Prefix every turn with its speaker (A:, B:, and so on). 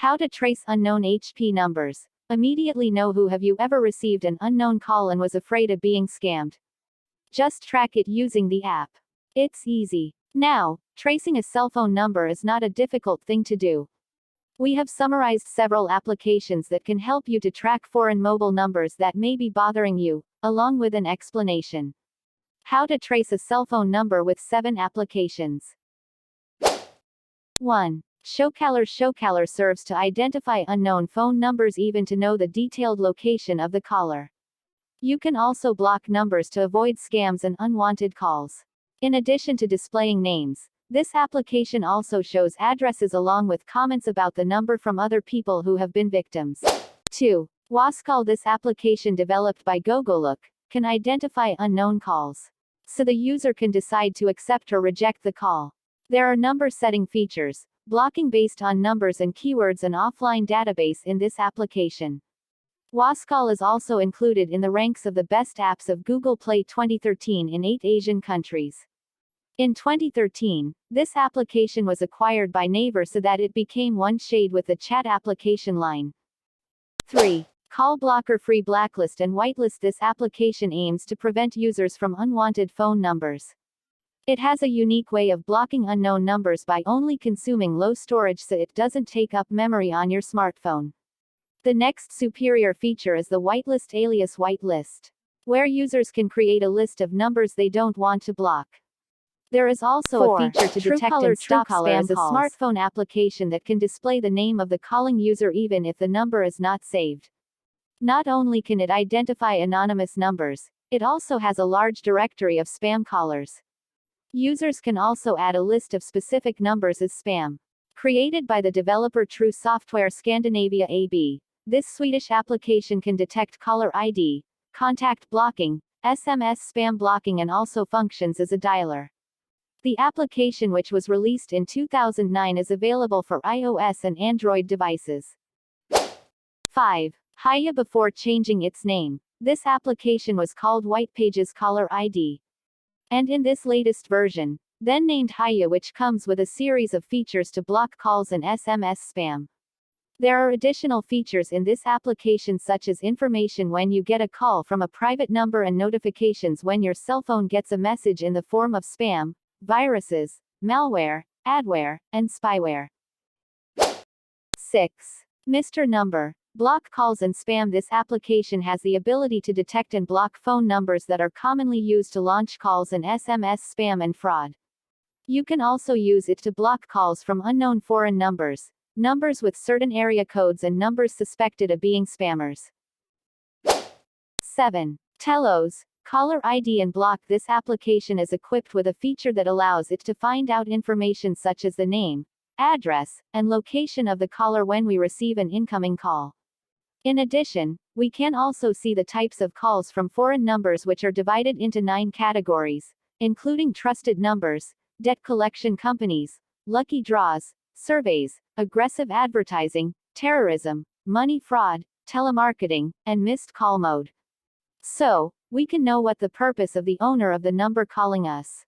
A: How to trace unknown HP numbers. Immediately know who have you ever received an unknown call and was afraid of being scammed. Just track it using the app. It's easy. Now, tracing a cell phone number is not a difficult thing to do. We have summarized several applications that can help you to track foreign mobile numbers that may be bothering you, along with an explanation. How to trace a cell phone number with 7 applications. 1. Showcaller serves to identify unknown phone numbers even to know the detailed location of the caller. You can also block numbers to avoid scams and unwanted calls. In addition to displaying names, this application also shows addresses along with comments about the number from other people who have been victims. 2. Wascall. This application developed by Gogolook can identify unknown calls, so the user can decide to accept or reject the call. There are number setting features, blocking based on numbers and keywords, and offline database in this application. Wascall is also included in the ranks of the best apps of Google Play 2013 in 8 Asian countries. In 2013, this application was acquired by Naver so that it became one shade with the chat application line. 3. Call blocker free. Blacklist and whitelist. This application aims to prevent users from unwanted phone numbers. It has a unique way of blocking unknown numbers by only consuming low storage so it doesn't take up memory on your smartphone. The next superior feature is the whitelist alias whitelist, where users can create a list of numbers they don't want to block. There is also
B: 4.
A: a feature to detect and stop spam calls. A smartphone application that can display the name of the calling user even if the number is not saved. Not only can it identify anonymous numbers, it also has a large directory of spam callers. Users can also add a list of specific numbers as spam. Created by the developer True Software Scandinavia AB, this Swedish application can detect caller ID, contact blocking, SMS spam blocking, and also functions as a dialer. The application, which was released in 2009, is available for iOS and Android devices. 5. Haya. Before changing its name, this application was called Whitepages Caller ID. And in this latest version, then named Haya, which comes with a series of features to block calls and SMS spam. There are additional features in this application such as information when you get a call from a private number and notifications when your cell phone gets a message in the form of spam, viruses, malware, adware, and spyware. 6. Mr. Number. Block calls and spam. This application has the ability to detect and block phone numbers that are commonly used to launch calls and SMS spam and fraud. You can also use it to block calls from unknown foreign numbers, numbers with certain area codes, and numbers suspected of being spammers. 7. Telos Caller ID and block. This application is equipped with a feature that allows it to find out information such as the name, address, and location of the caller when we receive an incoming call. In addition, we can also see the types of calls from foreign numbers, which are divided into 9 categories, including trusted numbers, debt collection companies, lucky draws, surveys, aggressive advertising, terrorism, money fraud, telemarketing, and missed call mode. So, we can know what the purpose of the owner of the number calling us.